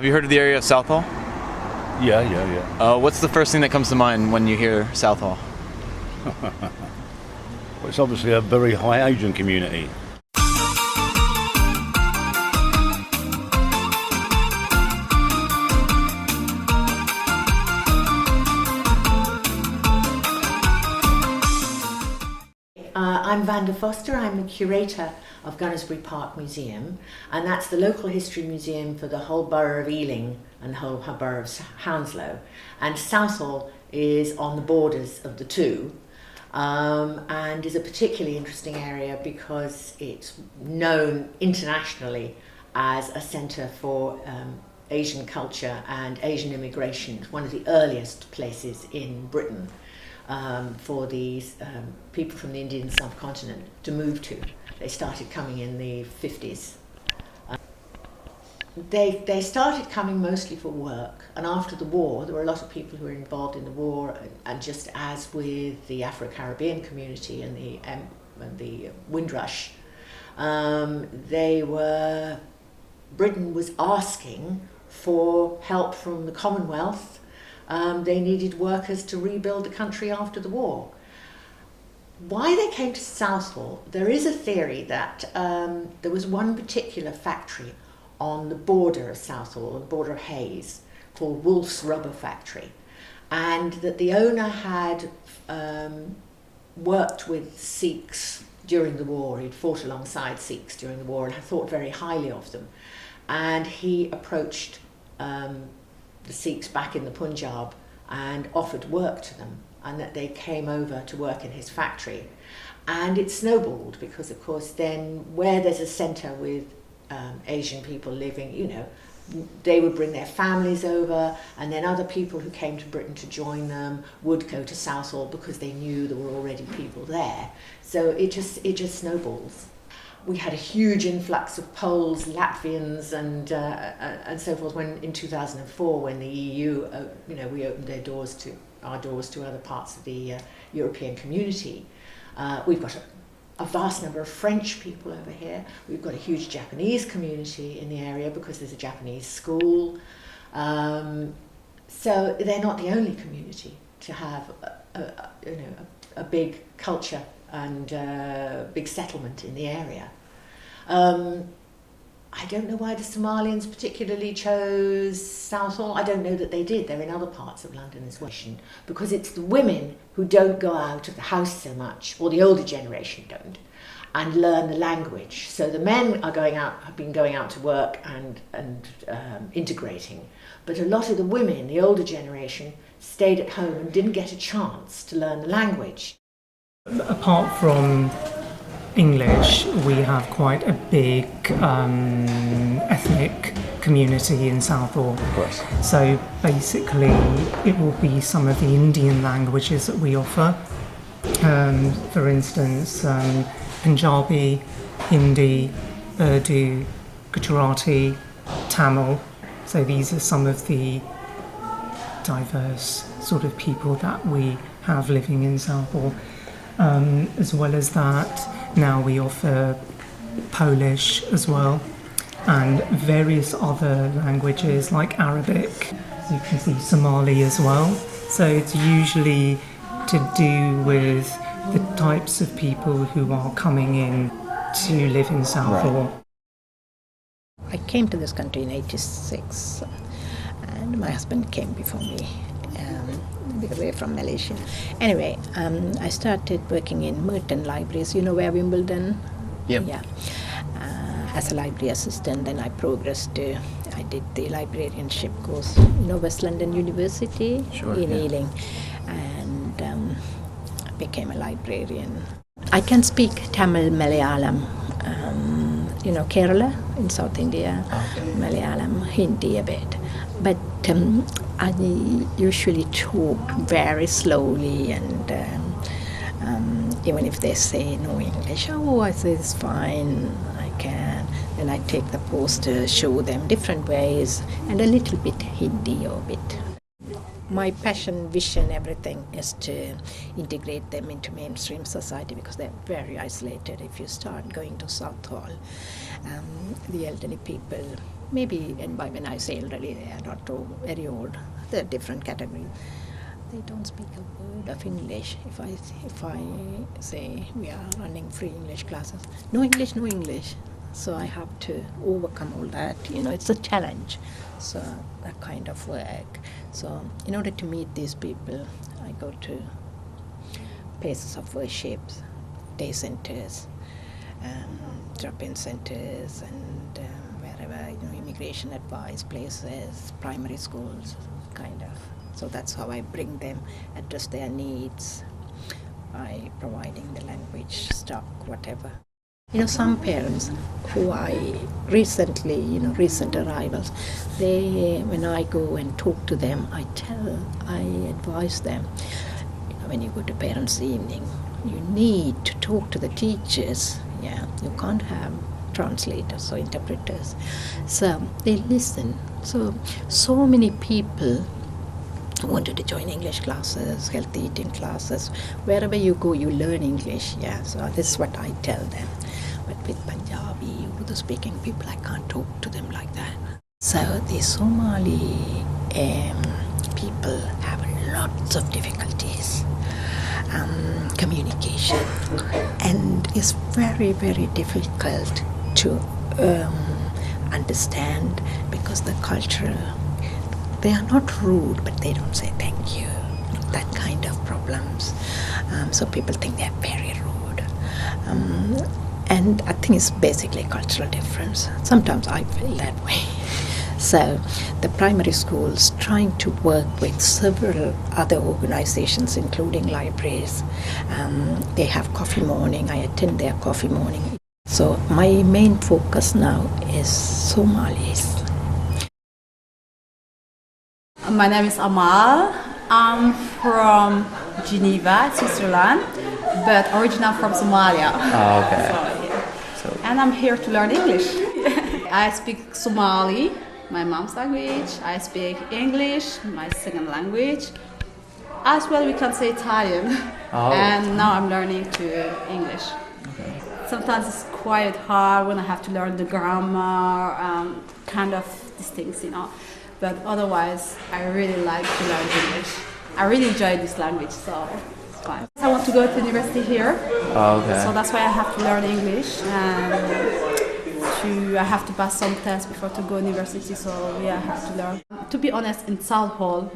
Have you heard of the area of Southall? Yeah. What's the first thing that comes to mind when you hear Southall? Well, it's obviously a very high Asian community. I'm Vanda Foster. I'm the curator of Gunnersbury Park Museum, and that's the local history museum for the whole borough of Ealing and the whole borough of Hounslow. And Southall is on the borders of the two, and is a particularly interesting area because it's known internationally as a centre for Asian culture and Asian immigration. It's one of the earliest places in Britain for these people from the Indian subcontinent to move to. They started coming in the 50s. They started coming mostly for work, and after the war there were a lot of people who were involved in the war, and just as with the Afro-Caribbean community and the Windrush, Britain was asking for help from the Commonwealth. They needed workers to rebuild the country after the war. Why they came to Southall, there is a theory that there was one particular factory on the border of Southall, the border of Hayes, called Wolf's Rubber Factory, and that the owner had worked with Sikhs during the war. He'd fought alongside Sikhs during the war and had thought very highly of them. And he approached the Sikhs back in the Punjab and offered work to them, and that they came over to work in his factory. And it snowballed because, of course, then where there's a centre with Asian people living, you know, they would bring their families over, and then other people who came to Britain to join them would go to Southall because they knew there were already people there. So it just snowballs. We had a huge influx of Poles, Latvians, and so forth in 2004, when the EU, we opened our doors to other parts of the European community. We've got a vast number of French people over here. We've got a huge Japanese community in the area because there's a Japanese school. So they're not the only community to have a big culture and big settlement in the area. I don't know why the Somalians particularly chose Southall. I don't know that they did. They're in other parts of London as well. Because it's the women who don't go out of the house so much, or the older generation don't, and learn the language. So the men have been going out to work and integrating. But a lot of the women, the older generation, stayed at home and didn't get a chance to learn the language. Apart from English, we have quite a big ethnic community in Southall. Of course. So basically it will be some of the Indian languages that we offer. For instance, Punjabi, Hindi, Urdu, Gujarati, Tamil. So these are some of the diverse sort of people that we have living in Southall. As well as that, now we offer Polish as well, and various other languages like Arabic. As you can see, Somali as well. So it's usually to do with the types of people who are coming in to live in Southall. Right. I came to this country in '86, and my husband came before me. Away from Malaysia. Anyway, I started working in Merton Libraries. You know where Wimbledon? Yep. Yeah. As a library assistant, then I progressed to, I did the librarianship course, West London University in Ealing, and became a librarian. I can speak Tamil, Malayalam, Kerala in South India, Malayalam, Hindi a bit. But I usually talk very slowly, and even if they say no English, I say it's fine, I can. Then I take the poster, show them different ways, and a little bit Hindi or a bit. my passion, vision, everything is to integrate them into mainstream society because they're very isolated. If you start going to Southall, the elderly people, maybe, and by when I say elderly, they are not too very old. They're different categories. They don't speak a word of English. If I say we are running free English classes, no English, no English. So I have to overcome all that. It's a challenge. So that kind of work. So in order to meet these people, I go to places of worship, day centers, drop-in centers, and wherever, immigration advice places, primary schools, kind of. So that's how I bring them, address their needs by providing the language, stock, whatever. Some parents who I recent arrivals, when I go and talk to them, I advise them, when you go to parents' evening, you need to talk to the teachers. Yeah, you can't have translators or interpreters. So they listen. So many people wanted to join English classes, healthy eating classes. Wherever you go, you learn English. Yeah, so this is what I tell them. But with Punjabi, Urdu-speaking people, I can't talk to them like that. So the Somali people have lots of difficulties, communication, and it's very, very difficult to understand because the cultural, they are not rude, but they don't say thank you. That kind of problems. So people think they're very rude. And I think it's basically a cultural difference. Sometimes I feel that way. So the primary schools trying to work with several other organizations, including libraries. They have coffee morning. I attend their coffee morning. So my main focus now is Somalis. My name is Amal. I'm from Geneva, Switzerland, but originally from Somalia. Oh, okay. And I'm here to learn English. I speak Somali, my mom's language. I speak English, my second language. As well, we can say Italian. Oh. And now I'm learning English. Okay. Sometimes it's quite hard when I have to learn the grammar, kind of these things, But otherwise, I really like to learn English. I really enjoy this language, so it's fine. I want to go to university here, so that's why I have to learn English, and I have to pass some tests before to go to university, so yeah, I have to learn. To be honest, in Southall,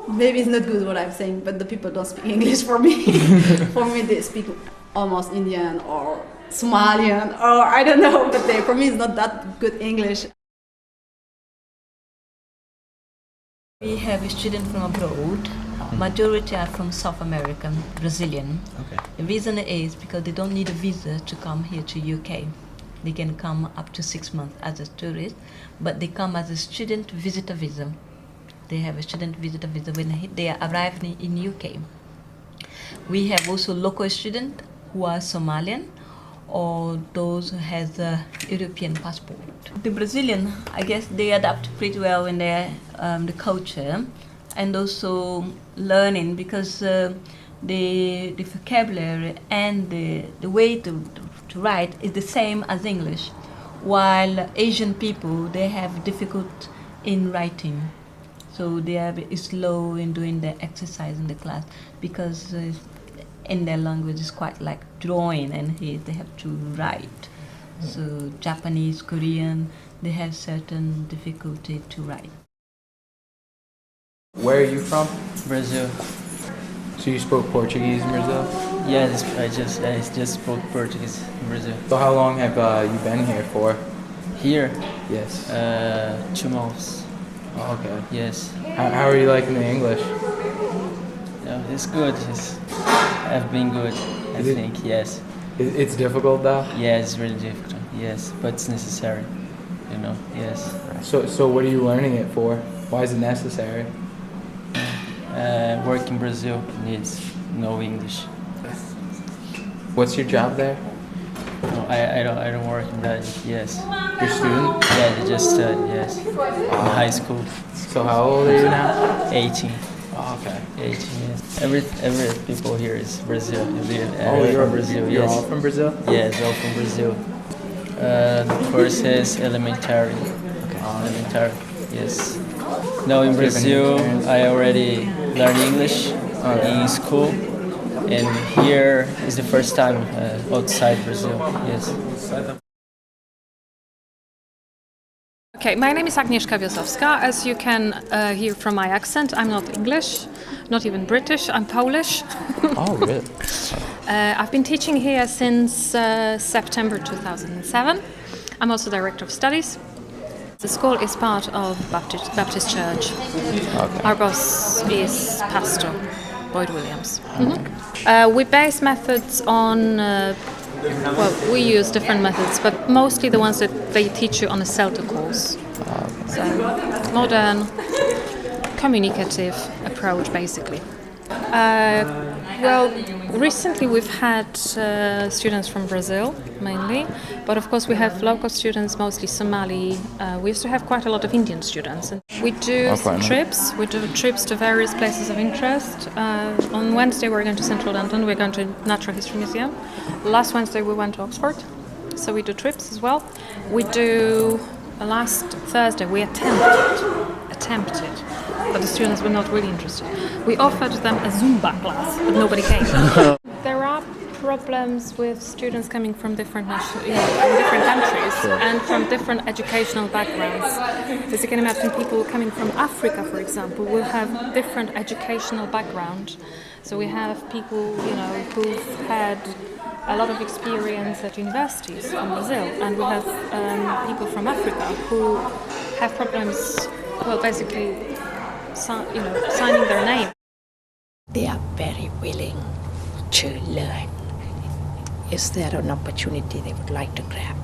maybe it's not good what I'm saying, but the people don't speak English for me. For me, they speak almost Indian or Somalian, or I don't know, but for me it's not that good English. We have students from abroad. Majority are from South America, Brazilian. Okay. The reason is because they don't need a visa to come here to UK. They can come up to 6 months as a tourist, but they come as a student visitor visa. They have a student visitor visa when they arrive in UK. We have also local students who are Somalian or those who has a European passport. The Brazilian, I guess they adapt pretty well in their the culture, and also learning because the vocabulary and the way to write is the same as English, while Asian people, they have difficult in writing. So they are slow in doing the exercise in the class because in their language is quite like drawing, and here they have to write. So Japanese, Korean, they have certain difficulty to write. Where are you from? Brazil. So you spoke Portuguese in Brazil? Yes, I just spoke Portuguese in Brazil. So how long have you been here for? Here? Yes. 2 months. Oh, okay. Yes. How are you liking the English? Yeah, it's good. I've been good, I think, yes. It's difficult though? Yeah, it's really difficult, yes, but it's necessary, yes. So what are you learning it for? Why is it necessary? Work in Brazil needs no English. What's your job there? No, I don't work in that. Yes. You're a student? Yeah, they just study. Yes. In high school. So how old are you now? 18. Oh, okay. 18 years. Every people here is Brazil. You're from Brazil. You're Yes. all from Brazil? Yes, all from Brazil. The course is elementary. Elementary. Yes. Now in Brazil, I already learned English in school, and here is the first time outside Brazil. Yes. Okay, my name is Agnieszka Wiosowska. As you can hear from my accent, I'm not English, not even British, I'm Polish. Oh, really? I've been teaching here since September 2007. I'm also Director of Studies. The school is part of Baptist Church. Okay. Our boss is Pastor Boyd Williams. We base methods on, we use different methods, but mostly the ones that they teach you on a CELTA course. So, modern, communicative approach, basically. Recently we've had students from Brazil, mainly, but of course we have local students, mostly Somali. We used to have quite a lot of Indian students. And we do trips. We do trips to various places of interest. On Wednesday we're going to Central London. We're going to Natural History Museum. Last Wednesday we went to Oxford, so we do trips as well. We do. Last Thursday we attempted, but the students were not really interested. We offered them a Zumba class, but nobody came. There are problems with students coming from different from different countries and from different educational backgrounds. As you can imagine, people coming from Africa, for example, will have different educational background. So we have people, who've had a lot of experience at universities from Brazil, and we have people from Africa who have problems, basically, signing their name. They are very willing to learn. Is there an opportunity they would like to grab?